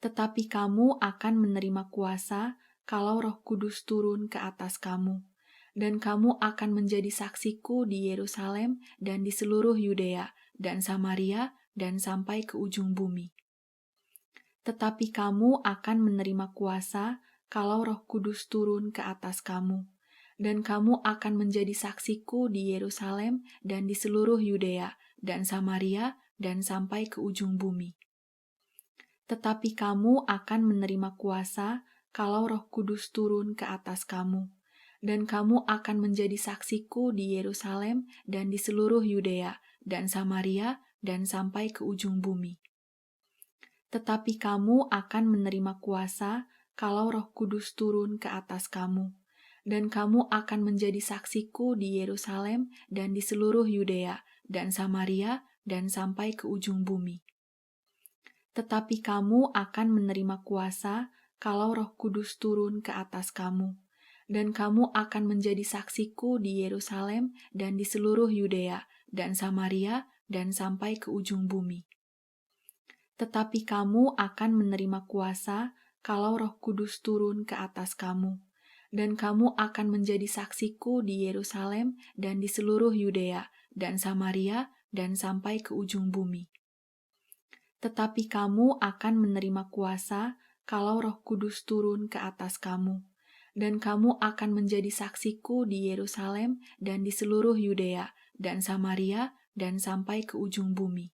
Tetapi kamu akan menerima kuasa kalau Roh Kudus turun ke atas kamu, dan kamu akan menjadi saksiku di Yerusalem dan di seluruh Yudea dan Samaria dan sampai ke ujung bumi. Tetapi kamu akan menerima kuasa kalau Roh Kudus turun ke atas kamu, dan kamu akan menjadi saksiku di Yerusalem dan di seluruh Yudea dan Samaria dan sampai ke ujung bumi. Tetapi kamu akan menerima kuasa kalau Roh Kudus turun ke atas kamu, dan kamu akan menjadi saksiku di Yerusalem dan di seluruh Yudea dan Samaria dan sampai ke ujung bumi. Tetapi kamu akan menerima kuasa kalau Roh Kudus turun ke atas kamu, dan kamu akan menjadi saksiku di Yerusalem dan di seluruh Yudea dan Samaria dan sampai ke ujung bumi. Tetapi kamu akan menerima kuasa kalau Roh Kudus turun ke atas kamu, dan kamu akan menjadi saksiku di Yerusalem dan di seluruh Yudea dan Samaria dan sampai ke ujung bumi. Tetapi kamu akan menerima kuasa kalau Roh Kudus turun ke atas kamu, dan kamu akan menjadi saksiku di Yerusalem dan di seluruh Yudea dan Samaria dan sampai ke ujung bumi. Tetapi kamu akan menerima kuasa kalau Roh Kudus turun ke atas kamu, dan kamu akan menjadi saksiku di Yerusalem dan di seluruh Yudea dan Samaria dan sampai ke ujung bumi.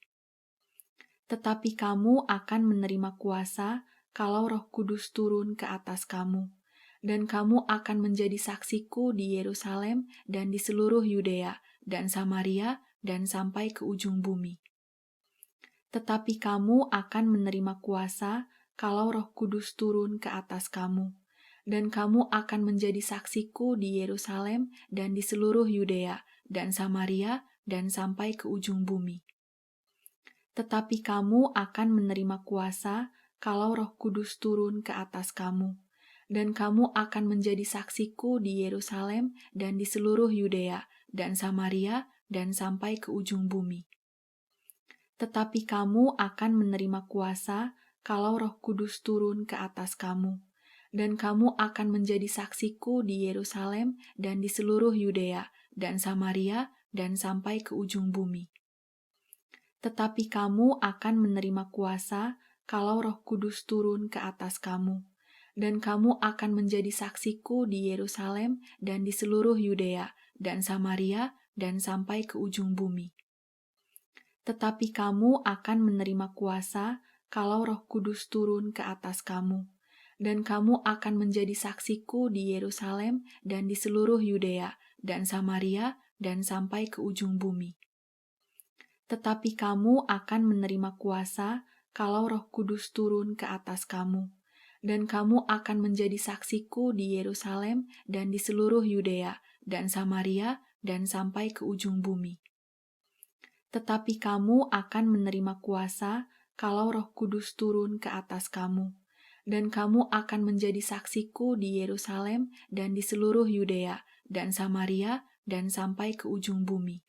Tetapi kamu akan menerima kuasa kalau Roh Kudus turun ke atas kamu, dan kamu akan menjadi saksiku di Yerusalem dan di seluruh Yudea dan Samaria dan sampai ke ujung bumi. Tetapi kamu akan menerima kuasa kalau Roh Kudus turun ke atas kamu, dan kamu akan menjadi saksiku di Yerusalem dan di seluruh Yudea dan Samaria dan sampai ke ujung bumi. Tetapi kamu akan menerima kuasa kalau Roh Kudus turun ke atas kamu, dan kamu akan menjadi saksiku di Yerusalem dan di seluruh Yudea dan Samaria dan sampai ke ujung bumi. Tetapi kamu akan menerima kuasa kalau Roh Kudus turun ke atas kamu, dan kamu akan menjadi saksiku di Yerusalem dan di seluruh Yudea dan Samaria dan sampai ke ujung bumi. Tetapi kamu akan menerima kuasa kalau Roh Kudus turun ke atas kamu, dan kamu akan menjadi saksiku di Yerusalem dan di seluruh Yudea dan Samaria dan sampai ke ujung bumi. Tetapi kamu akan menerima kuasa kalau Roh Kudus turun ke atas kamu, dan kamu akan menjadi saksiku di Yerusalem dan di seluruh Yudea dan Samaria dan sampai ke ujung bumi. Tetapi kamu akan menerima kuasa kalau Roh Kudus turun ke atas kamu, dan kamu akan menjadi saksiku di Yerusalem dan di seluruh Yudea dan Samaria dan sampai ke ujung bumi. Tetapi kamu akan menerima kuasa kalau Roh Kudus turun ke atas kamu, dan kamu akan menjadi saksiku di Yerusalem dan di seluruh Yudea dan Samaria dan sampai ke ujung bumi.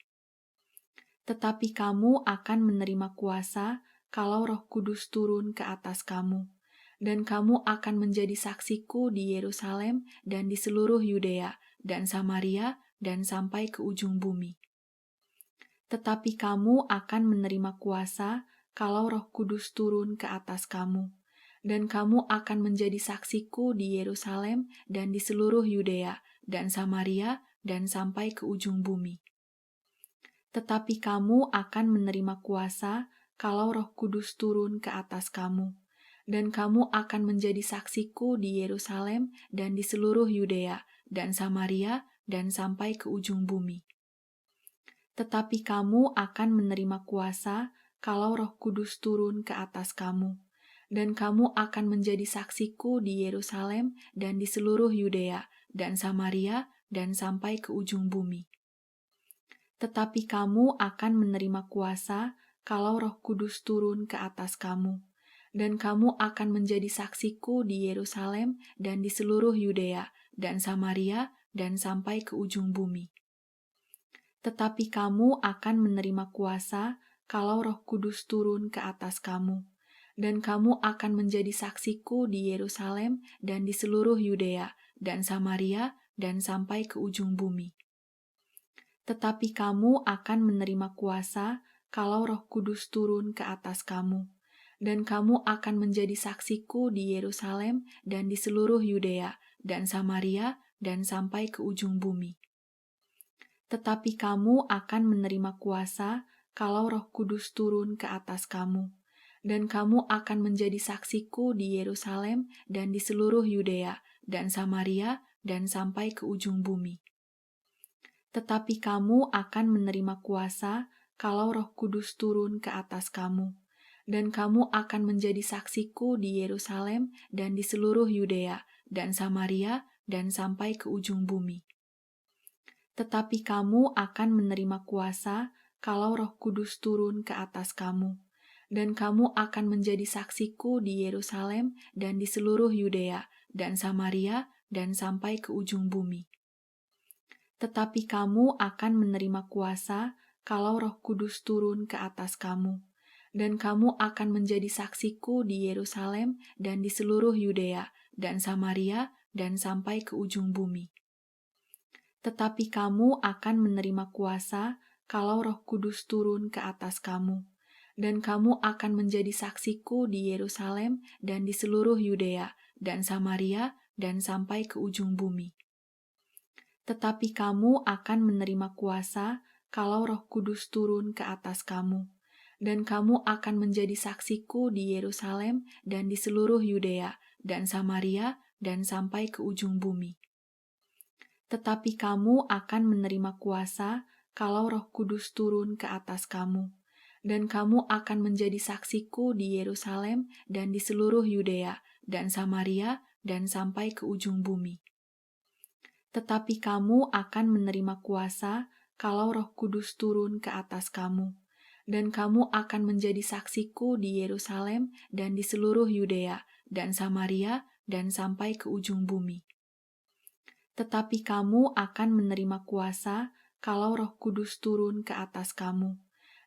Tetapi kamu akan menerima kuasa kalau Roh Kudus turun ke atas kamu, dan kamu akan menjadi saksiku di Yerusalem dan di seluruh Yudea dan Samaria dan sampai ke ujung bumi. Tetapi kamu akan menerima kuasa kalau Roh Kudus turun ke atas kamu, dan kamu akan menjadi saksiku di Yerusalem dan di seluruh Yudea dan Samaria dan sampai ke ujung bumi. Tetapi kamu akan menerima kuasa kalau Roh Kudus turun ke atas kamu, dan kamu akan menjadi saksiku di Yerusalem dan di seluruh Yudea dan Samaria dan sampai ke ujung bumi. Tetapi kamu akan menerima kuasa kalau Roh Kudus turun ke atas kamu, dan kamu akan menjadi saksiku di Yerusalem dan di seluruh Yudea dan Samaria dan sampai ke ujung bumi. Tetapi kamu akan menerima kuasa kalau Roh Kudus turun ke atas kamu, dan kamu akan menjadi saksiku di Yerusalem dan di seluruh Yudea dan Samaria dan sampai ke ujung bumi. Tetapi kamu akan menerima kuasa kalau Roh Kudus turun ke atas kamu, dan kamu akan menjadi saksiku di Yerusalem dan di seluruh Yudea dan Samaria dan sampai ke ujung bumi. Tetapi kamu akan menerima kuasa kalau Roh Kudus turun ke atas kamu, dan kamu akan menjadi saksiku di Yerusalem dan di seluruh Yudea dan Samaria dan sampai ke ujung bumi. Tetapi kamu akan menerima kuasa kalau Roh Kudus turun ke atas kamu, dan kamu akan menjadi saksiku di Yerusalem dan di seluruh Yudea dan Samaria dan sampai ke ujung bumi. Tetapi kamu akan menerima kuasa kalau Roh Kudus turun ke atas kamu, dan kamu akan menjadi saksiku di Yerusalem dan di seluruh Yudea dan Samaria dan sampai ke ujung bumi. Tetapi kamu akan menerima kuasa kalau Roh Kudus turun ke atas kamu, dan kamu akan menjadi saksiku di Yerusalem dan di seluruh Yudea dan Samaria dan sampai ke ujung bumi. Tetapi kamu akan menerima kuasa kalau Roh Kudus turun ke atas kamu, dan kamu akan menjadi saksiku di Yerusalem dan di seluruh Yudea dan Samaria dan sampai ke ujung bumi. Tetapi kamu akan menerima kuasa kalau Roh Kudus turun ke atas kamu, dan kamu akan menjadi saksiku di Yerusalem dan di seluruh Yudea dan Samaria dan sampai ke ujung bumi. Tetapi kamu akan menerima kuasa kalau Roh Kudus turun ke atas kamu, dan kamu akan menjadi saksiku di Yerusalem dan di seluruh Yudea dan Samaria dan sampai ke ujung bumi. Tetapi kamu akan menerima kuasa kalau Roh Kudus turun ke atas kamu, dan kamu akan menjadi saksiku di Yerusalem dan di seluruh Yudea dan Samaria dan sampai ke ujung bumi. Tetapi kamu akan menerima kuasa kalau Roh Kudus turun ke atas kamu, dan kamu akan menjadi saksiku di Yerusalem dan di seluruh Yudea dan Samaria dan sampai ke ujung bumi. Tetapi kamu akan menerima kuasa kalau Roh Kudus turun ke atas kamu,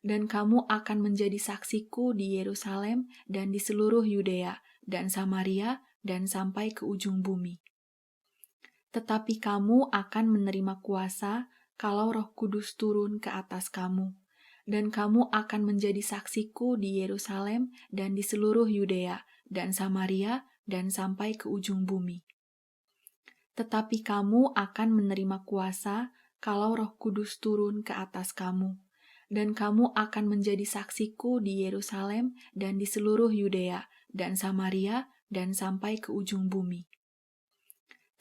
dan kamu akan menjadi saksiku di Yerusalem dan di seluruh Yudea dan Samaria dan sampai ke ujung bumi. Tetapi kamu akan menerima kuasa kalau Roh Kudus turun ke atas kamu, dan kamu akan menjadi saksiku di Yerusalem dan di seluruh Yudea dan Samaria dan sampai ke ujung bumi. Tetapi kamu akan menerima kuasa kalau Roh Kudus turun ke atas kamu, dan kamu akan menjadi saksiku di Yerusalem dan di seluruh Yudea dan Samaria dan sampai ke ujung bumi.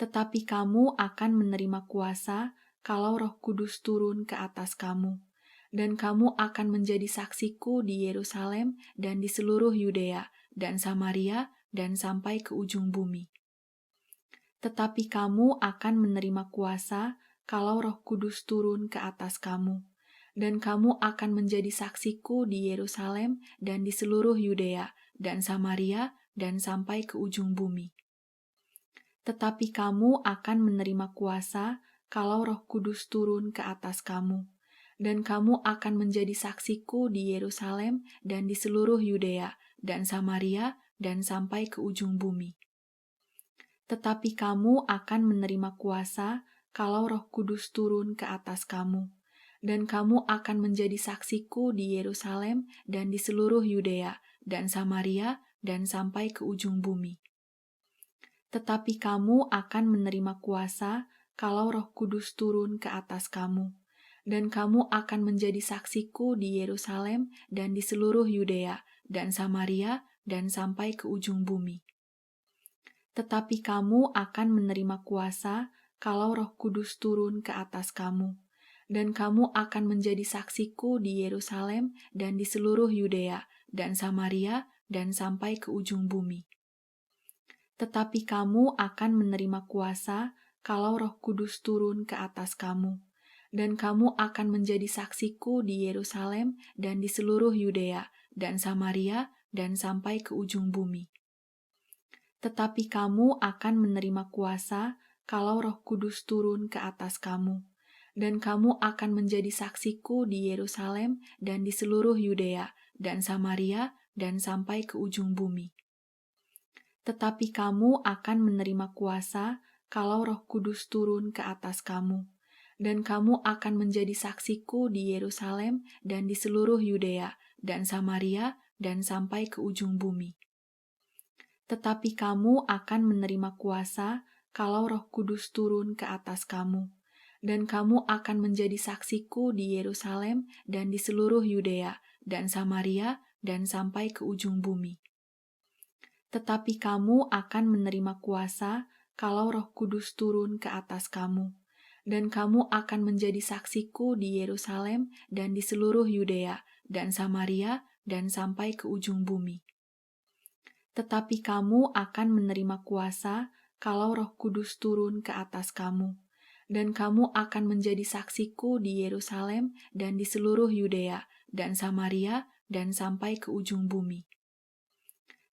Tetapi kamu akan menerima kuasa kalau Roh Kudus turun ke atas kamu, dan kamu akan menjadi saksiku di Yerusalem dan di seluruh Yudea dan Samaria dan sampai ke ujung bumi. Tetapi kamu akan menerima kuasa kalau Roh Kudus turun ke atas kamu, dan kamu akan menjadi saksiku di Yerusalem dan di seluruh Yudea dan Samaria dan sampai ke ujung bumi. Tetapi kamu akan menerima kuasa kalau Roh Kudus turun ke atas kamu, dan kamu akan menjadi saksiku di Yerusalem dan di seluruh Yudea dan Samaria dan sampai ke ujung bumi. Tetapi kamu akan menerima kuasa kalau Roh Kudus turun ke atas kamu, dan kamu akan menjadi saksiku di Yerusalem dan di seluruh Yudea dan Samaria dan sampai ke ujung bumi. Tetapi kamu akan menerima kuasa kalau Roh Kudus turun ke atas kamu, dan kamu akan menjadi saksiku di Yerusalem dan di seluruh Yudea dan Samaria dan sampai ke ujung bumi. Tetapi kamu akan menerima kuasa kalau Roh Kudus turun ke atas kamu, dan kamu akan menjadi saksiku di Yerusalem dan di seluruh Yudea dan Samaria dan sampai ke ujung bumi. Tetapi kamu akan menerima kuasa kalau Roh Kudus turun ke atas kamu, dan kamu akan menjadi saksiku di Yerusalem dan di seluruh Yudea dan Samaria dan sampai ke ujung bumi. Tetapi kamu akan menerima kuasa kalau Roh Kudus turun ke atas kamu, dan kamu akan menjadi saksiku di Yerusalem dan di seluruh Yudea dan Samaria dan sampai ke ujung bumi. Tetapi kamu akan menerima kuasa kalau Roh Kudus turun ke atas kamu, dan kamu akan menjadi saksiku di Yerusalem dan di seluruh Yudea dan Samaria dan sampai ke ujung bumi. Tetapi kamu akan menerima kuasa kalau Roh Kudus turun ke atas kamu, dan kamu akan menjadi saksiku di Yerusalem dan di seluruh Yudea dan Samaria dan sampai ke ujung bumi. Tetapi kamu akan menerima kuasa kalau Roh Kudus turun ke atas kamu, dan kamu akan menjadi saksiku di Yerusalem dan di seluruh Yudea dan Samaria dan sampai ke ujung bumi. Tetapi kamu akan menerima kuasa kalau Roh Kudus turun ke atas kamu, dan kamu akan menjadi saksiku di Yerusalem dan di seluruh Yudea dan Samaria dan sampai ke ujung bumi.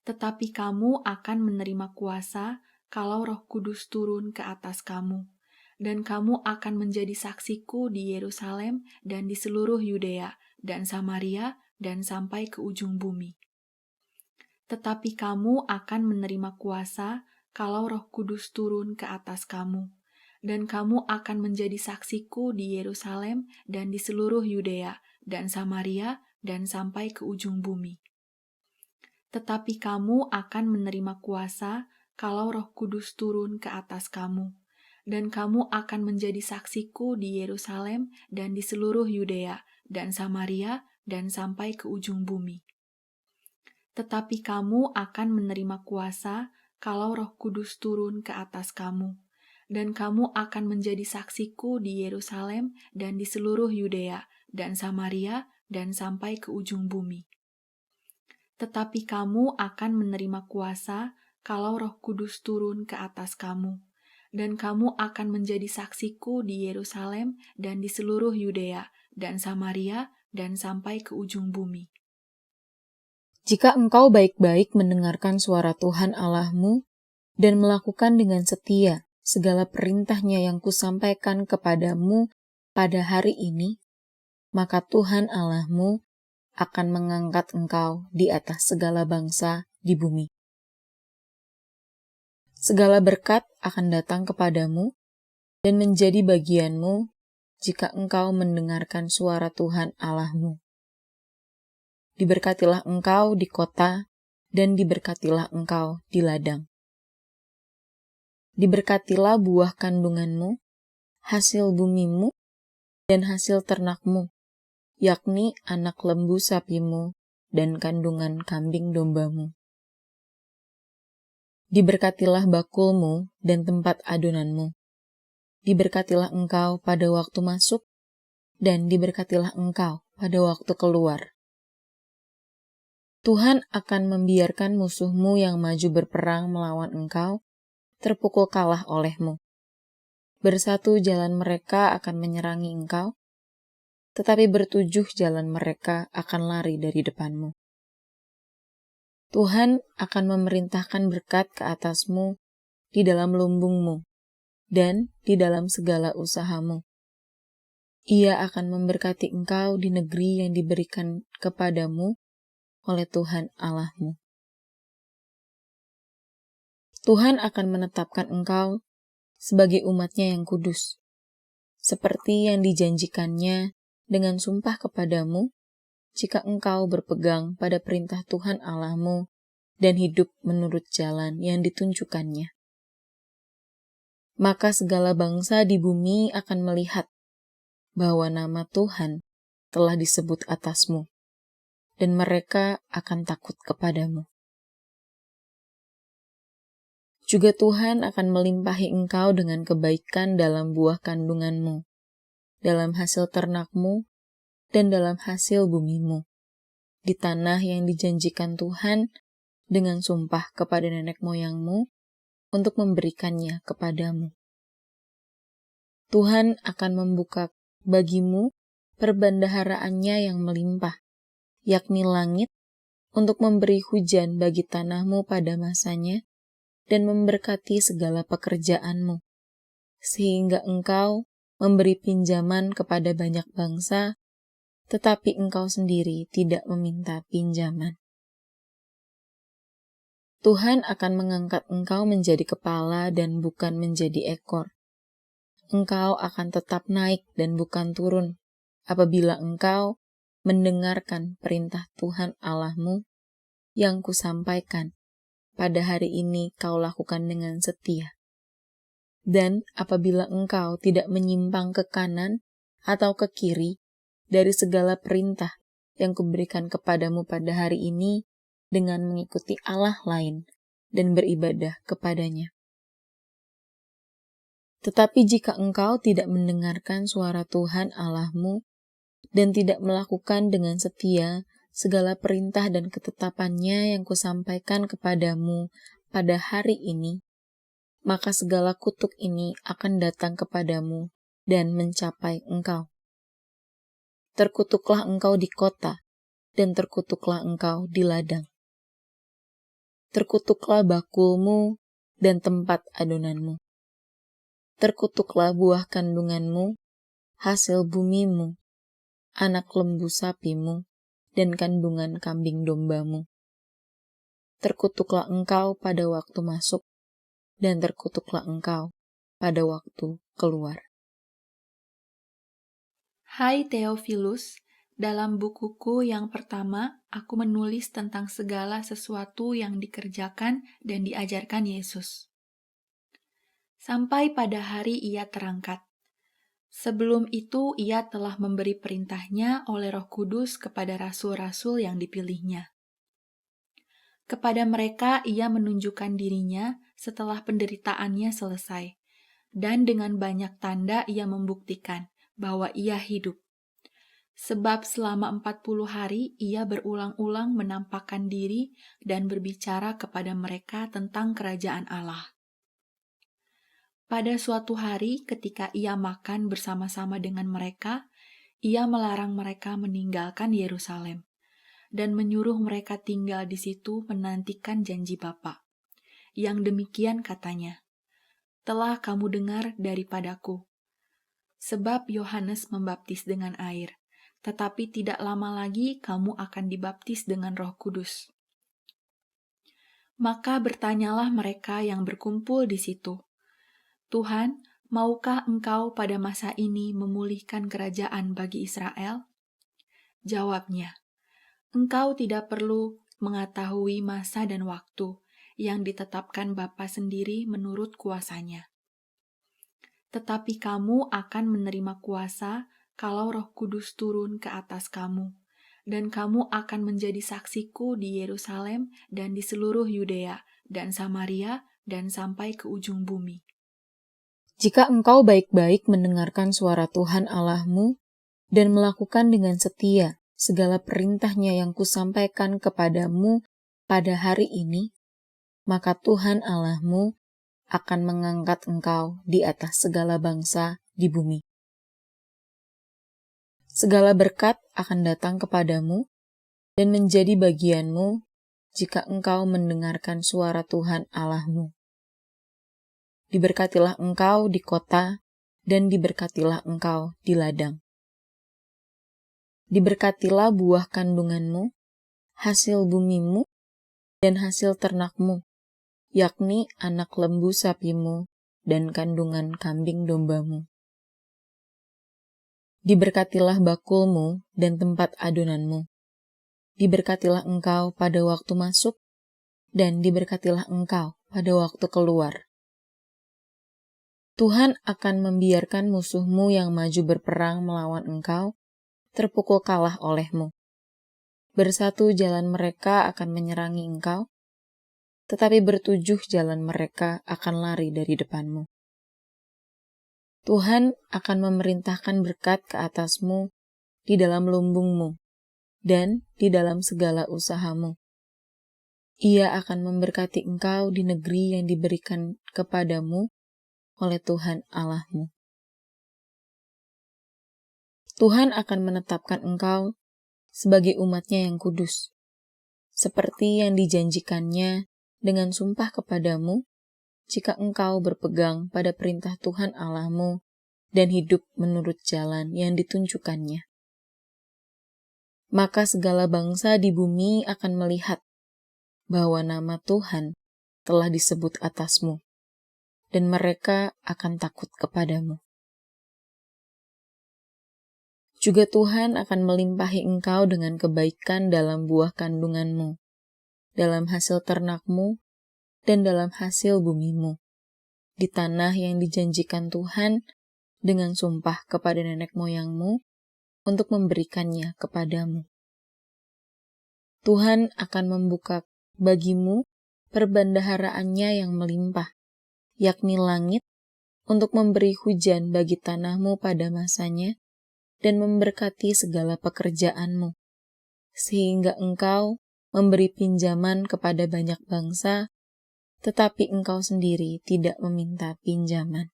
Tetapi kamu akan menerima kuasa kalau Roh Kudus turun ke atas kamu, dan kamu akan menjadi saksiku di Yerusalem dan di seluruh Yudea dan Samaria dan sampai ke ujung bumi. Tetapi kamu akan menerima kuasa kalau Roh Kudus turun ke atas kamu, dan kamu akan menjadi saksiku di Yerusalem dan di seluruh Yudea dan Samaria dan sampai ke ujung bumi. Tetapi kamu akan menerima kuasa kalau Roh Kudus turun ke atas kamu, dan kamu akan menjadi saksiku di Yerusalem dan di seluruh Yudea dan Samaria dan sampai ke ujung bumi. Tetapi kamu akan menerima kuasa kalau Roh Kudus turun ke atas kamu, dan kamu akan menjadi saksiku di Yerusalem dan di seluruh Yudea dan Samaria dan sampai ke ujung bumi. Tetapi kamu akan menerima kuasa kalau Roh Kudus turun ke atas kamu, dan kamu akan menjadi saksiku di Yerusalem dan di seluruh Yudea dan Samaria dan sampai ke ujung bumi. Jika engkau baik-baik mendengarkan suara Tuhan Allahmu dan melakukan dengan setia segala perintahnya yang kusampaikan kepadamu pada hari ini, maka Tuhan Allahmu akan mengangkat engkau di atas segala bangsa di bumi. Segala berkat akan datang kepadamu dan menjadi bagianmu jika engkau mendengarkan suara Tuhan Allahmu. Diberkatilah engkau di kota dan diberkatilah engkau di ladang. Diberkatilah buah kandunganmu, hasil bumimu, dan hasil ternakmu, yakni anak lembu sapimu dan kandungan kambing dombamu. Diberkatilah bakulmu dan tempat adonanmu. Diberkatilah engkau pada waktu masuk, dan diberkatilah engkau pada waktu keluar. Tuhan akan membiarkan musuhmu yang maju berperang melawan engkau terpukul kalah olehmu. Bersatu jalan mereka akan menyerangi engkau, tetapi bertujuh jalan mereka akan lari dari depanmu. Tuhan akan memerintahkan berkat ke atasmu di dalam lumbungmu dan di dalam segala usahamu. Ia akan memberkati engkau di negeri yang diberikan kepadamu oleh Tuhan Allahmu. Tuhan akan menetapkan engkau sebagai umat-Nya yang kudus, seperti yang dijanjikannya dengan sumpah kepadamu, jika engkau berpegang pada perintah Tuhan Allahmu dan hidup menurut jalan yang ditunjukkannya. Maka segala bangsa di bumi akan melihat bahwa nama Tuhan telah disebut atasmu, dan mereka akan takut kepadamu. Juga Tuhan akan melimpahi engkau dengan kebaikan dalam buah kandunganmu, dalam hasil ternakmu, dan dalam hasil bumimu, di tanah yang dijanjikan Tuhan dengan sumpah kepada nenek moyangmu untuk memberikannya kepadamu. Tuhan akan membuka bagimu perbendaharaannya yang melimpah, yakni langit, untuk memberi hujan bagi tanahmu pada masanya, dan memberkati segala pekerjaanmu, sehingga engkau memberi pinjaman kepada banyak bangsa, tetapi engkau sendiri tidak meminta pinjaman. Tuhan akan mengangkat engkau menjadi kepala dan bukan menjadi ekor. Engkau akan tetap naik dan bukan turun, apabila engkau mendengarkan perintah Tuhan Allahmu yang kusampaikan pada hari ini kau lakukan dengan setia. Dan apabila engkau tidak menyimpang ke kanan atau ke kiri dari segala perintah yang kuberikan kepadamu pada hari ini dengan mengikuti Allah lain dan beribadah kepadanya. Tetapi jika engkau tidak mendengarkan suara Tuhan Allahmu dan tidak melakukan dengan setia segala perintah dan ketetapannya yang kusampaikan kepadamu pada hari ini, maka segala kutuk ini akan datang kepadamu dan mencapai engkau. Terkutuklah engkau di kota, dan terkutuklah engkau di ladang. Terkutuklah bakulmu dan tempat adonanmu. Terkutuklah buah kandunganmu, hasil bumimu, anak lembu sapimu, dan kandungan kambing dombamu. Terkutuklah engkau pada waktu masuk, dan terkutuklah engkau pada waktu keluar. Hai Theophilus, dalam bukuku yang pertama, aku menulis tentang segala sesuatu yang dikerjakan dan diajarkan Yesus. Sampai pada hari ia terangkat. Sebelum itu ia telah memberi perintahnya oleh Roh Kudus kepada rasul-rasul yang dipilihnya. Kepada mereka ia menunjukkan dirinya setelah penderitaannya selesai, dan dengan banyak tanda ia membuktikan bahwa ia hidup. Sebab selama 40 hari ia berulang-ulang menampakkan diri dan berbicara kepada mereka tentang kerajaan Allah. Pada suatu hari ketika ia makan bersama-sama dengan mereka, ia melarang mereka meninggalkan Yerusalem dan menyuruh mereka tinggal di situ menantikan janji Bapa. Yang demikian katanya, "Telah kamu dengar daripadaku. Sebab Yohanes membaptis dengan air, tetapi tidak lama lagi kamu akan dibaptis dengan Roh Kudus." Maka bertanyalah mereka yang berkumpul di situ, "Tuhan, maukah Engkau pada masa ini memulihkan kerajaan bagi Israel?" Jawabnya, "Engkau tidak perlu mengetahui masa dan waktu yang ditetapkan Bapa sendiri menurut kuasanya. Tetapi kamu akan menerima kuasa kalau Roh Kudus turun ke atas kamu, dan kamu akan menjadi saksiku di Yerusalem dan di seluruh Yudea dan Samaria dan sampai ke ujung bumi." Jika engkau baik-baik mendengarkan suara Tuhan Allahmu dan melakukan dengan setia segala perintahnya yang kusampaikan kepadamu pada hari ini, maka Tuhan Allahmu akan mengangkat engkau di atas segala bangsa di bumi. Segala berkat akan datang kepadamu dan menjadi bagianmu jika engkau mendengarkan suara Tuhan Allahmu. Diberkatilah engkau di kota, dan diberkatilah engkau di ladang. Diberkatilah buah kandunganmu, hasil bumimu, dan hasil ternakmu, yakni anak lembu sapimu dan kandungan kambing dombamu. Diberkatilah bakulmu dan tempat adonanmu. Diberkatilah engkau pada waktu masuk, dan diberkatilah engkau pada waktu keluar. Tuhan akan membiarkan musuhmu yang maju berperang melawan engkau terpukul kalah olehmu. Bersatu jalan mereka akan menyerangi engkau, tetapi bertujuh jalan mereka akan lari dari depanmu. Tuhan akan memerintahkan berkat ke atasmu di dalam lumbungmu dan di dalam segala usahamu. Ia akan memberkati engkau di negeri yang diberikan kepadamu oleh Tuhan Allahmu. Tuhan akan menetapkan engkau sebagai umat-Nya yang kudus, seperti yang dijanjikannya dengan sumpah kepadamu, jika engkau berpegang pada perintah Tuhan Allahmu dan hidup menurut jalan yang ditunjukkannya. Maka segala bangsa di bumi akan melihat bahwa nama Tuhan telah disebut atasmu, dan mereka akan takut kepadamu. Juga Tuhan akan melimpahi engkau dengan kebaikan dalam buah kandunganmu, dalam hasil ternakmu, dan dalam hasil bumimu, di tanah yang dijanjikan Tuhan dengan sumpah kepada nenek moyangmu untuk memberikannya kepadamu. Tuhan akan membuka bagimu perbendaharaannya yang melimpah, yakni langit, untuk memberi hujan bagi tanahmu pada masanya, dan memberkati segala pekerjaanmu, sehingga engkau memberi pinjaman kepada banyak bangsa, tetapi engkau sendiri tidak meminta pinjaman.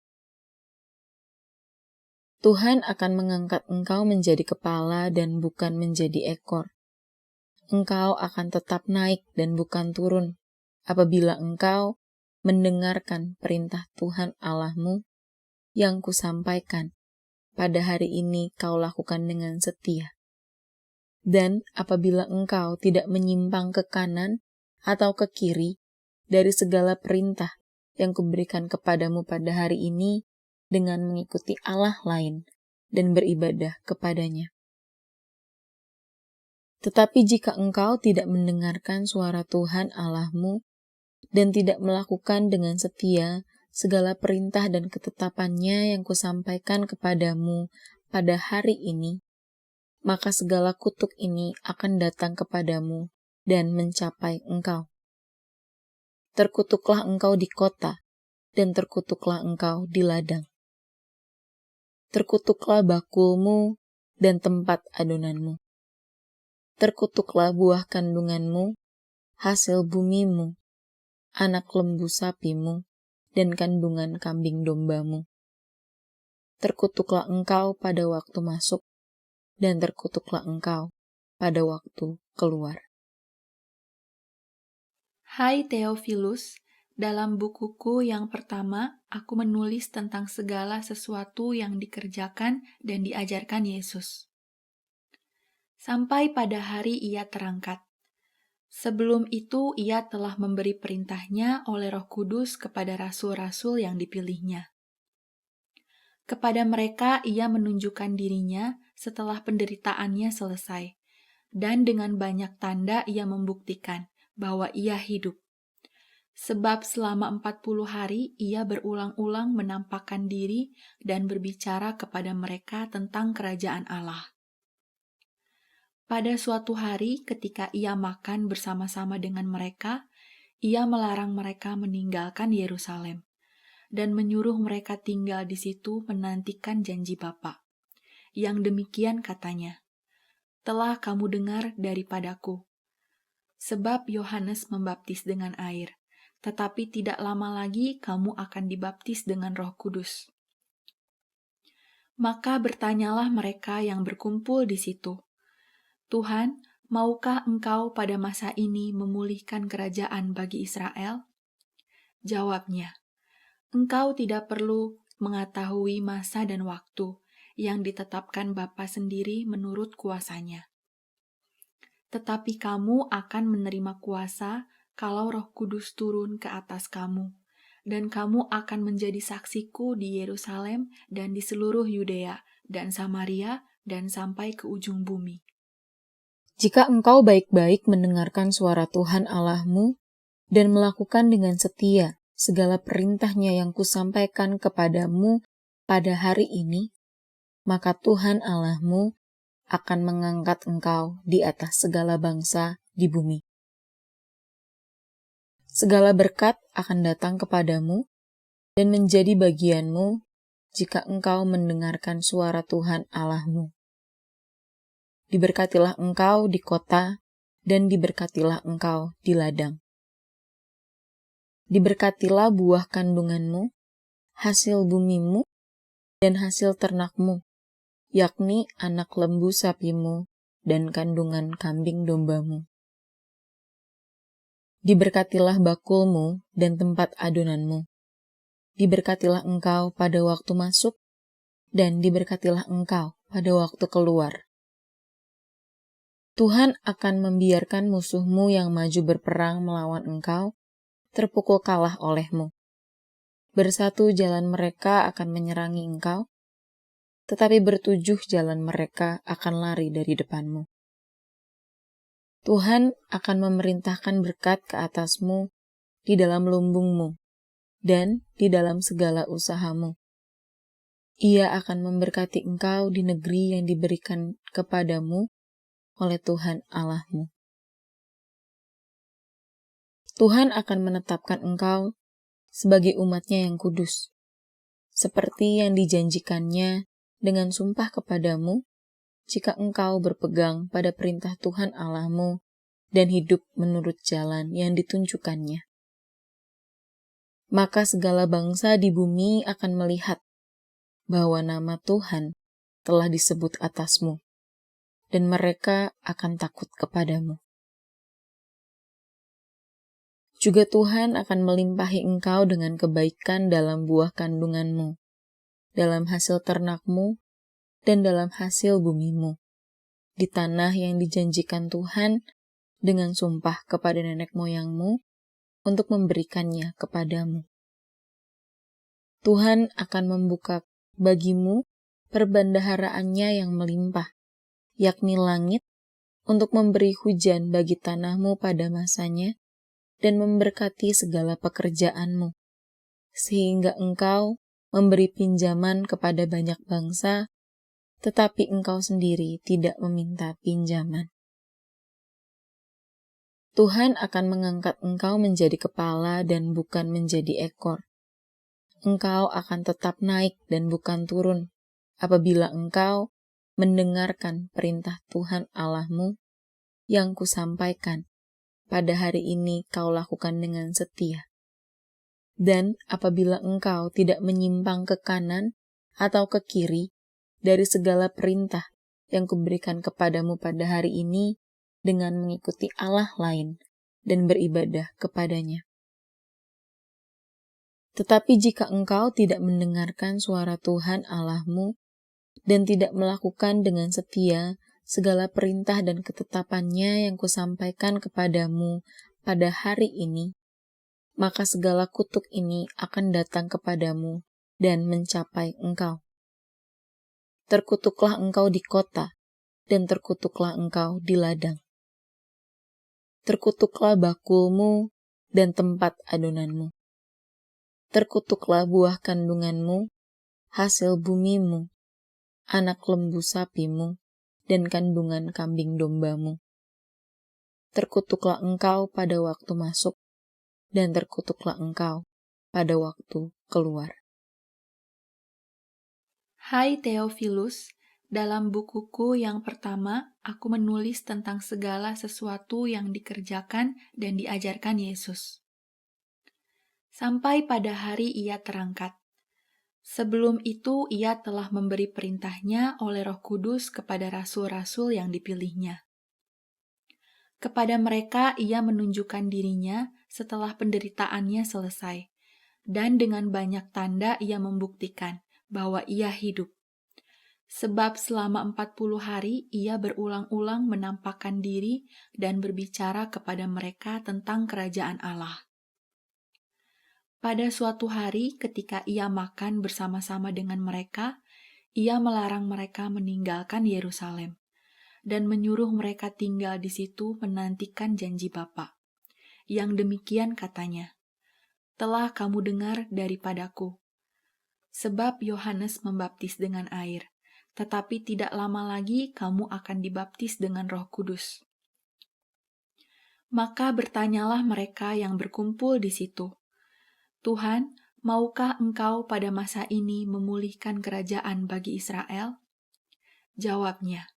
Tuhan akan mengangkat engkau menjadi kepala dan bukan menjadi ekor. Engkau akan tetap naik dan bukan turun, apabila engkau mendengarkan perintah Tuhan Allahmu yang kusampaikan pada hari ini kau lakukan dengan setia. Dan apabila engkau tidak menyimpang ke kanan atau ke kiri dari segala perintah yang kuberikan kepadamu pada hari ini dengan mengikuti Allah lain dan beribadah kepadanya. Tetapi jika engkau tidak mendengarkan suara Tuhan Allahmu dan tidak melakukan dengan setia segala perintah dan ketetapannya yang kusampaikan kepadamu pada hari ini, maka segala kutuk ini akan datang kepadamu dan mencapai engkau. Terkutuklah engkau di kota, dan terkutuklah engkau di ladang. Terkutuklah bakulmu dan tempat adonanmu. Terkutuklah buah kandunganmu, hasil bumimu, anak lembu sapimu, dan kandungan kambing dombamu. Terkutuklah engkau pada waktu masuk, dan terkutuklah engkau pada waktu keluar. Hai Theophilus, dalam bukuku yang pertama, aku menulis tentang segala sesuatu yang dikerjakan dan diajarkan Yesus. Sampai pada hari ia terangkat. Sebelum itu ia telah memberi perintahnya oleh Roh Kudus kepada rasul-rasul yang dipilihnya. Kepada mereka ia menunjukkan dirinya setelah penderitaannya selesai, dan dengan banyak tanda ia membuktikan bahwa ia hidup. Sebab selama 40 hari ia berulang-ulang menampakkan diri dan berbicara kepada mereka tentang kerajaan Allah. Pada suatu hari ketika ia makan bersama-sama dengan mereka, ia melarang mereka meninggalkan Yerusalem dan menyuruh mereka tinggal di situ menantikan janji Bapa. Yang demikian katanya, "Telah kamu dengar daripadaku. Sebab Yohanes membaptis dengan air, tetapi tidak lama lagi kamu akan dibaptis dengan Roh Kudus." Maka bertanyalah mereka yang berkumpul di situ, "Tuhan, maukah engkau pada masa ini memulihkan kerajaan bagi Israel?" Jawabnya, "Engkau tidak perlu mengetahui masa dan waktu yang ditetapkan Bapa sendiri menurut kuasanya. Tetapi kamu akan menerima kuasa kalau Roh Kudus turun ke atas kamu, dan kamu akan menjadi saksiku di Yerusalem dan di seluruh Yudea dan Samaria dan sampai ke ujung bumi." Jika engkau baik-baik mendengarkan suara Tuhan Allahmu dan melakukan dengan setia segala perintahnya yang kusampaikan kepadamu pada hari ini, maka Tuhan Allahmu akan mengangkat engkau di atas segala bangsa di bumi. Segala berkat akan datang kepadamu dan menjadi bagianmu jika engkau mendengarkan suara Tuhan Allahmu. Diberkatilah engkau di kota, dan diberkatilah engkau di ladang. Diberkatilah buah kandunganmu, hasil bumimu, dan hasil ternakmu, yakni anak lembu sapimu dan kandungan kambing dombamu. Diberkatilah bakulmu dan tempat adonanmu. Diberkatilah engkau pada waktu masuk, dan diberkatilah engkau pada waktu keluar. Tuhan akan membiarkan musuhmu yang maju berperang melawan engkau, terpukul kalah olehmu. Bersatu jalan mereka akan menyerangi engkau, tetapi bertujuh jalan mereka akan lari dari depanmu. Tuhan akan memerintahkan berkat ke atasmu di dalam lumbungmu dan di dalam segala usahamu. Ia akan memberkati engkau di negeri yang diberikan kepadamu oleh Tuhan Allahmu. Tuhan akan menetapkan engkau sebagai umat-Nya yang kudus, seperti yang dijanjikannya dengan sumpah kepadamu, jika engkau berpegang pada perintah Tuhan Allahmu dan hidup menurut jalan yang ditunjukkannya. Maka segala bangsa di bumi akan melihat bahwa nama Tuhan telah disebut atasmu, dan mereka akan takut kepadamu. Juga Tuhan akan melimpahi engkau dengan kebaikan dalam buah kandunganmu, dalam hasil ternakmu, dan dalam hasil bumimu, di tanah yang dijanjikan Tuhan dengan sumpah kepada nenek moyangmu untuk memberikannya kepadamu. Tuhan akan membuka bagimu perbendaharaannya yang melimpah, yakni langit, untuk memberi hujan bagi tanahmu pada masanya, dan memberkati segala pekerjaanmu, sehingga engkau memberi pinjaman kepada banyak bangsa, tetapi engkau sendiri tidak meminta pinjaman. Tuhan akan mengangkat engkau menjadi kepala dan bukan menjadi ekor. Engkau akan tetap naik dan bukan turun, apabila engkau mendengarkan perintah Tuhan Allahmu yang kusampaikan pada hari ini kau lakukan dengan setia. Dan apabila engkau tidak menyimpang ke kanan atau ke kiri dari segala perintah yang kuberikan kepadamu pada hari ini dengan mengikuti Allah lain dan beribadah kepadanya. Tetapi jika engkau tidak mendengarkan suara Tuhan Allahmu dan tidak melakukan dengan setia segala perintah dan ketetapannya yang kusampaikan kepadamu pada hari ini, maka segala kutuk ini akan datang kepadamu dan mencapai engkau. Terkutuklah engkau di kota, dan terkutuklah engkau di ladang. Terkutuklah bakulmu dan tempat adonanmu. Terkutuklah buah kandunganmu, hasil bumimu, anak lembu sapimu, dan kandungan kambing dombamu. Terkutuklah engkau pada waktu masuk, dan terkutuklah engkau pada waktu keluar. Hai Theophilus, dalam bukuku yang pertama, aku menulis tentang segala sesuatu yang dikerjakan dan diajarkan Yesus. Sampai pada hari ia terangkat. Sebelum itu, ia telah memberi perintahnya oleh Roh Kudus kepada rasul-rasul yang dipilihnya. Kepada mereka ia menunjukkan dirinya setelah penderitaannya selesai, dan dengan banyak tanda ia membuktikan bahwa ia hidup. Sebab selama 40 hari ia berulang-ulang menampakkan diri dan berbicara kepada mereka tentang kerajaan Allah. Pada suatu hari ketika ia makan bersama-sama dengan mereka, ia melarang mereka meninggalkan Yerusalem dan menyuruh mereka tinggal di situ menantikan janji Bapa. Yang demikian katanya, "Telah kamu dengar daripadaku. Sebab Yohanes membaptis dengan air, tetapi tidak lama lagi kamu akan dibaptis dengan Roh Kudus." Maka bertanyalah mereka yang berkumpul di situ, "Tuhan, maukah engkau pada masa ini memulihkan kerajaan bagi Israel?" Jawabnya,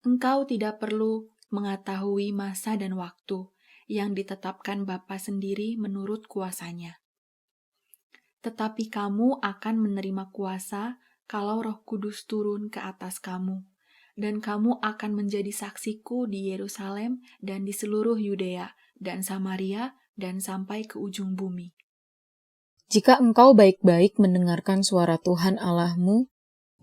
"Engkau tidak perlu mengetahui masa dan waktu yang ditetapkan Bapa sendiri menurut kuasanya. Tetapi kamu akan menerima kuasa kalau Roh Kudus turun ke atas kamu, dan kamu akan menjadi saksiku di Yerusalem dan di seluruh Yudea dan Samaria dan sampai ke ujung bumi." Jika engkau baik-baik mendengarkan suara Tuhan Allahmu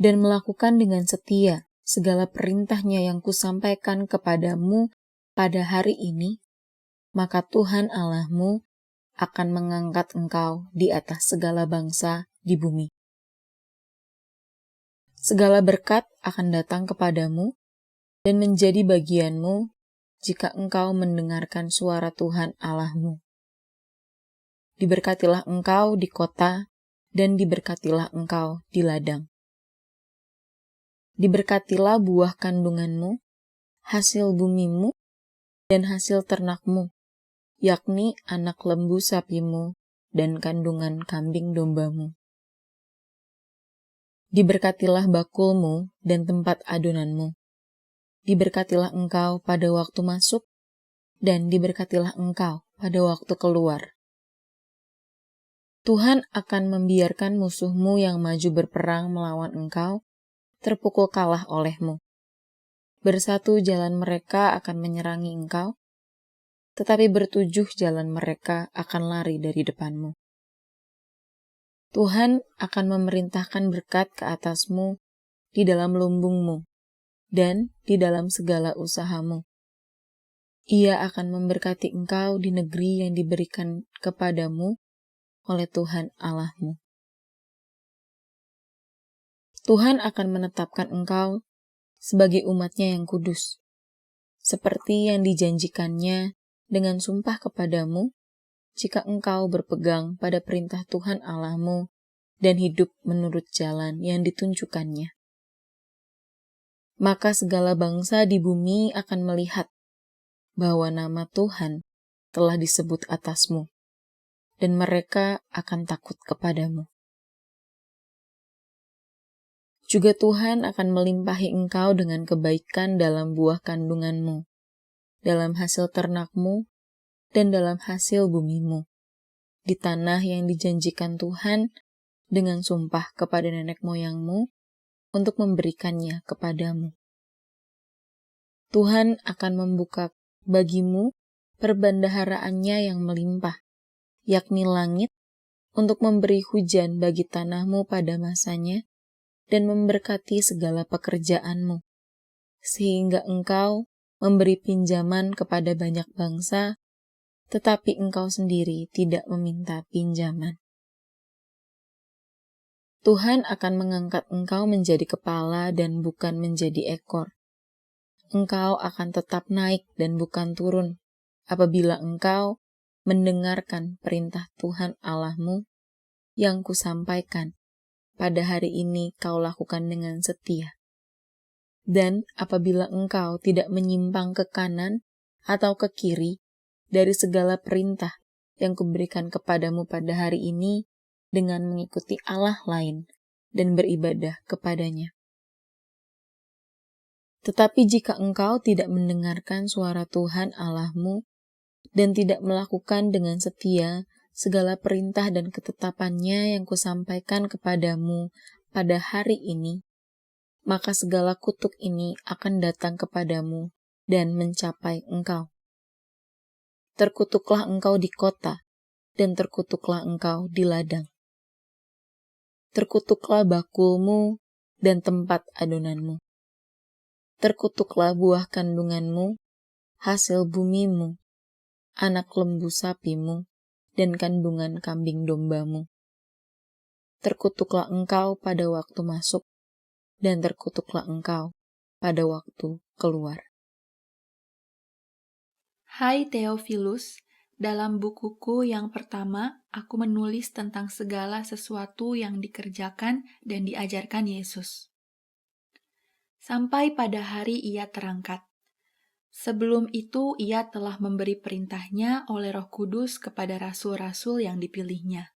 dan melakukan dengan setia segala perintahnya yang kusampaikan kepadamu pada hari ini, maka Tuhan Allahmu akan mengangkat engkau di atas segala bangsa di bumi. Segala berkat akan datang kepadamu dan menjadi bagianmu jika engkau mendengarkan suara Tuhan Allahmu. Diberkatilah engkau di kota dan diberkatilah engkau di ladang. Diberkatilah buah kandunganmu, hasil bumimu, dan hasil ternakmu, yakni anak lembu sapimu dan kandungan kambing dombamu. Diberkatilah bakulmu dan tempat adonanmu. Diberkatilah engkau pada waktu masuk, dan diberkatilah engkau pada waktu keluar. Tuhan akan membiarkan musuhmu yang maju berperang melawan engkau terpukul kalah olehmu. Bersatu jalan mereka akan menyerangi engkau, tetapi bertujuh jalan mereka akan lari dari depanmu. Tuhan akan memerintahkan berkat ke atasmu di dalam lumbungmu dan di dalam segala usahamu. Ia akan memberkati engkau di negeri yang diberikan kepadamu oleh Tuhan Allahmu. Tuhan akan menetapkan engkau sebagai umat-Nya yang kudus, seperti yang dijanjikannya dengan sumpah kepadamu, jika engkau berpegang pada perintah Tuhan Allahmu dan hidup menurut jalan yang ditunjukkannya. Maka segala bangsa di bumi akan melihat bahwa nama Tuhan telah disebut atasmu, dan mereka akan takut kepadamu. Juga Tuhan akan melimpahi engkau dengan kebaikan dalam buah kandunganmu, dalam hasil ternakmu, dan dalam hasil bumimu, di tanah yang dijanjikan Tuhan dengan sumpah kepada nenek moyangmu untuk memberikannya kepadamu. Tuhan akan membuka bagimu perbendaharaannya yang melimpah, yakni langit, untuk memberi hujan bagi tanahmu pada masanya, dan memberkati segala pekerjaanmu, sehingga engkau memberi pinjaman kepada banyak bangsa, tetapi engkau sendiri tidak meminta pinjaman. Tuhan akan mengangkat engkau menjadi kepala dan bukan menjadi ekor. Engkau akan tetap naik dan bukan turun, apabila engkau mendengarkan perintah Tuhan Allahmu yang kusampaikan pada hari ini kau lakukan dengan setia. Dan apabila engkau tidak menyimpang ke kanan atau ke kiri dari segala perintah yang kuberikan kepadamu pada hari ini dengan mengikuti Allah lain dan beribadah kepadanya. Tetapi jika engkau tidak mendengarkan suara Tuhan Allahmu dan tidak melakukan dengan setia segala perintah dan ketetapannya yang kusampaikan kepadamu pada hari ini, maka segala kutuk ini akan datang kepadamu dan mencapai engkau. Terkutuklah engkau di kota, dan terkutuklah engkau di ladang. Terkutuklah bakulmu dan tempat adonanmu. Terkutuklah buah kandunganmu, hasil bumimu, anak lembu sapimu, dan kandungan kambing dombamu. Terkutuklah engkau pada waktu masuk, dan terkutuklah engkau pada waktu keluar. Hai Theophilus, dalam bukuku yang pertama, aku menulis tentang segala sesuatu yang dikerjakan dan diajarkan Yesus. Sampai pada hari ia terangkat. Sebelum itu ia telah memberi perintahnya oleh Roh Kudus kepada rasul-rasul yang dipilihnya.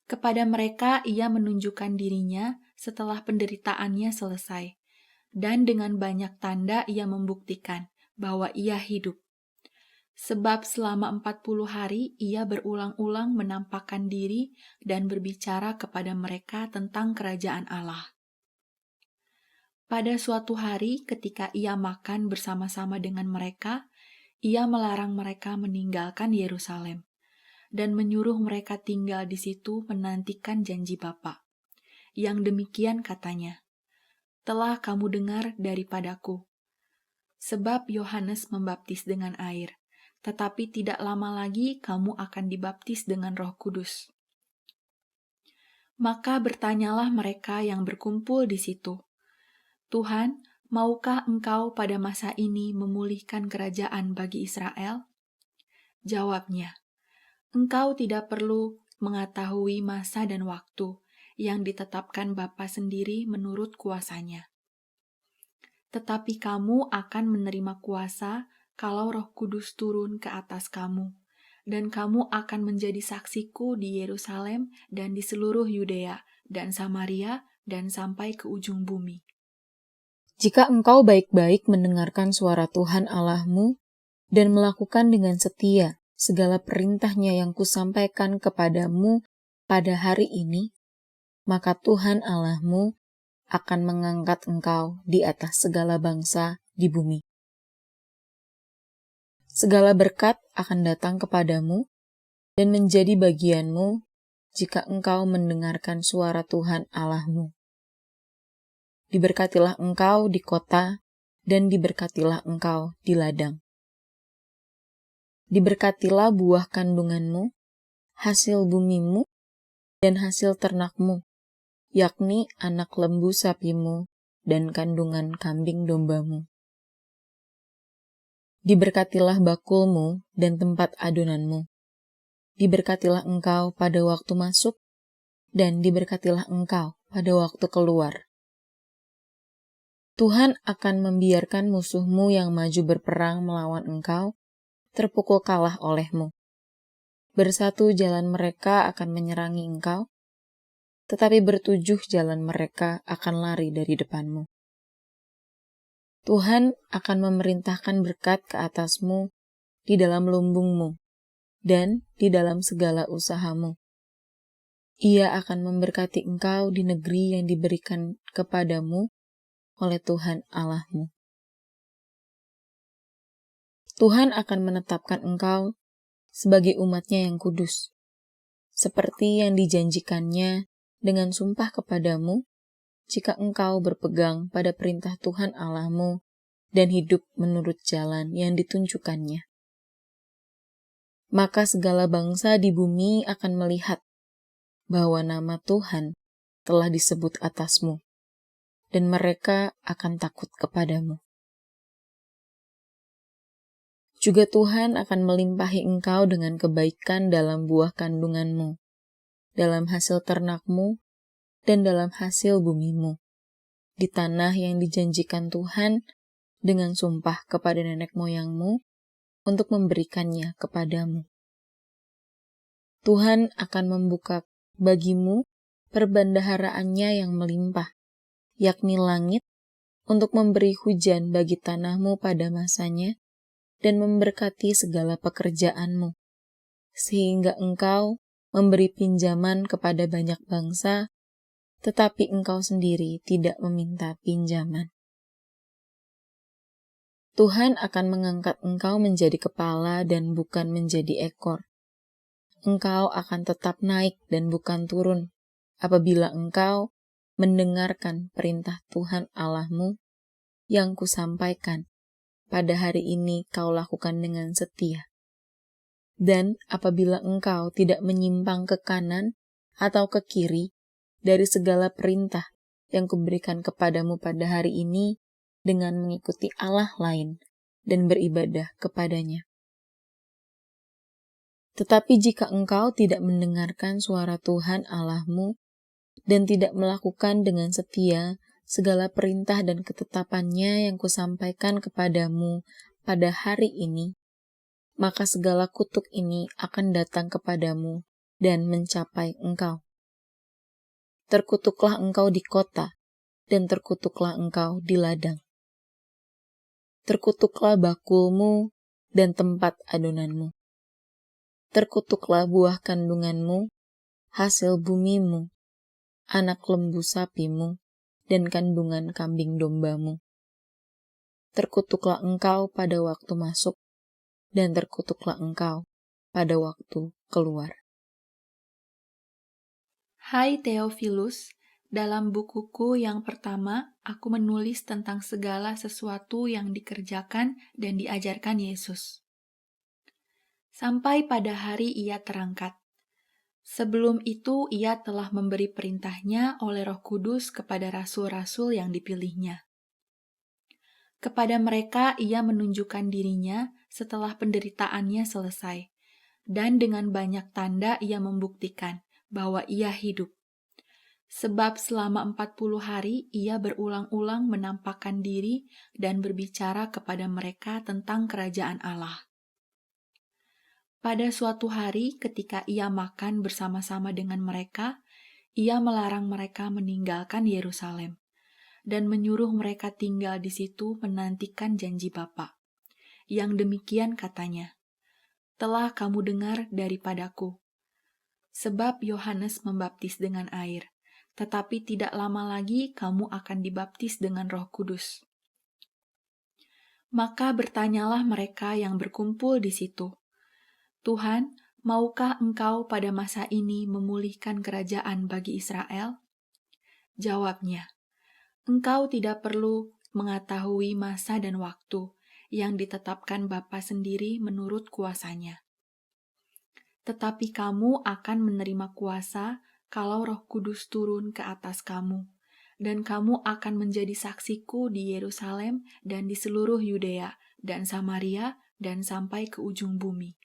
Kepada mereka ia menunjukkan dirinya setelah penderitaannya selesai, dan dengan banyak tanda ia membuktikan bahwa ia hidup. Sebab selama 40 hari ia berulang-ulang menampakkan diri dan berbicara kepada mereka tentang kerajaan Allah. Pada suatu hari ketika ia makan bersama-sama dengan mereka, ia melarang mereka meninggalkan Yerusalem dan menyuruh mereka tinggal di situ menantikan janji Bapa. Yang demikian katanya, telah kamu dengar daripadaku. Sebab Yohanes membaptis dengan air, tetapi tidak lama lagi kamu akan dibaptis dengan Roh Kudus. Maka bertanyalah mereka yang berkumpul di situ, Tuhan, maukah Engkau pada masa ini memulihkan kerajaan bagi Israel? Jawabnya, Engkau tidak perlu mengetahui masa dan waktu yang ditetapkan Bapa sendiri menurut kuasanya. Tetapi kamu akan menerima kuasa kalau Roh Kudus turun ke atas kamu, dan kamu akan menjadi saksiku di Yerusalem dan di seluruh Yudea dan Samaria dan sampai ke ujung bumi. Jika engkau baik-baik mendengarkan suara Tuhan Allahmu dan melakukan dengan setia segala perintahnya yang kusampaikan kepadamu pada hari ini, maka Tuhan Allahmu akan mengangkat engkau di atas segala bangsa di bumi. Segala berkat akan datang kepadamu dan menjadi bagianmu jika engkau mendengarkan suara Tuhan Allahmu. Diberkatilah engkau di kota dan diberkatilah engkau di ladang. Diberkatilah buah kandunganmu, hasil bumimu, dan hasil ternakmu, yakni anak lembu sapimu dan kandungan kambing dombamu. Diberkatilah bakulmu dan tempat adonanmu. Diberkatilah engkau pada waktu masuk, dan diberkatilah engkau pada waktu keluar. Tuhan akan membiarkan musuhmu yang maju berperang melawan engkau terpukul kalah olehmu. Bersatu jalan mereka akan menyerangi engkau, tetapi bertujuh jalan mereka akan lari dari depanmu. Tuhan akan memerintahkan berkat ke atasmu di dalam lumbungmu dan di dalam segala usahamu. Ia akan memberkati engkau di negeri yang diberikan kepadamu oleh Tuhan Allahmu. Tuhan akan menetapkan engkau sebagai umat-Nya yang kudus, seperti yang dijanjikannya dengan sumpah kepadamu, jika engkau berpegang pada perintah Tuhan Allahmu dan hidup menurut jalan yang ditunjukkannya. Maka segala bangsa di bumi akan melihat bahwa nama Tuhan telah disebut atasmu, dan mereka akan takut kepadamu. Juga Tuhan akan melimpahi engkau dengan kebaikan dalam buah kandunganmu, dalam hasil ternakmu, dan dalam hasil bumimu, di tanah yang dijanjikan Tuhan dengan sumpah kepada nenek moyangmu untuk memberikannya kepadamu. Tuhan akan membuka bagimu perbendaharaannya yang melimpah, yakni langit, untuk memberi hujan bagi tanahmu pada masanya, dan memberkati segala pekerjaanmu, sehingga engkau memberi pinjaman kepada banyak bangsa, tetapi engkau sendiri tidak meminta pinjaman. Tuhan akan mengangkat engkau menjadi kepala dan bukan menjadi ekor. Engkau akan tetap naik dan bukan turun, apabila engkau mendengarkan perintah Tuhan Allahmu yang kusampaikan pada hari ini kau lakukan dengan setia. Dan apabila engkau tidak menyimpang ke kanan atau ke kiri dari segala perintah yang kuberikan kepadamu pada hari ini dengan mengikuti Allah lain dan beribadah kepadanya. Tetapi jika engkau tidak mendengarkan suara Tuhan Allahmu dan tidak melakukan dengan setia segala perintah dan ketetapannya yang kusampaikan kepadamu pada hari ini, maka segala kutuk ini akan datang kepadamu dan mencapai engkau. Terkutuklah engkau di kota, dan terkutuklah engkau di ladang. Terkutuklah bakulmu dan tempat adonanmu. Terkutuklah buah kandunganmu, hasil bumimu, anak lembu sapimu, dan kandungan kambing dombamu. Terkutuklah engkau pada waktu masuk, dan terkutuklah engkau pada waktu keluar. Hai Theophilus, Dalam bukuku yang pertama, aku menulis tentang segala sesuatu yang dikerjakan dan diajarkan Yesus. Sampai pada hari ia terangkat. Sebelum itu ia telah memberi perintahnya oleh Roh Kudus kepada rasul-rasul yang dipilihnya. Kepada mereka ia menunjukkan dirinya setelah penderitaannya selesai, dan dengan banyak tanda ia membuktikan bahwa ia hidup. Sebab selama 40 hari ia berulang-ulang menampakkan diri dan berbicara kepada mereka tentang kerajaan Allah. Pada suatu hari ketika ia makan bersama-sama dengan mereka, ia melarang mereka meninggalkan Yerusalem dan menyuruh mereka tinggal di situ menantikan janji Bapa. Yang demikian katanya, "Telah kamu dengar daripadaku. Sebab Yohanes membaptis dengan air, tetapi tidak lama lagi kamu akan dibaptis dengan Roh Kudus." Maka bertanyalah mereka yang berkumpul di situ, "Tuhan, maukah Engkau pada masa ini memulihkan kerajaan bagi Israel?" Jawabnya, "Engkau tidak perlu mengetahui masa dan waktu yang ditetapkan Bapa sendiri menurut kuasanya. Tetapi kamu akan menerima kuasa kalau Roh Kudus turun ke atas kamu, dan kamu akan menjadi saksiku di Yerusalem dan di seluruh Yudea dan Samaria dan sampai ke ujung bumi."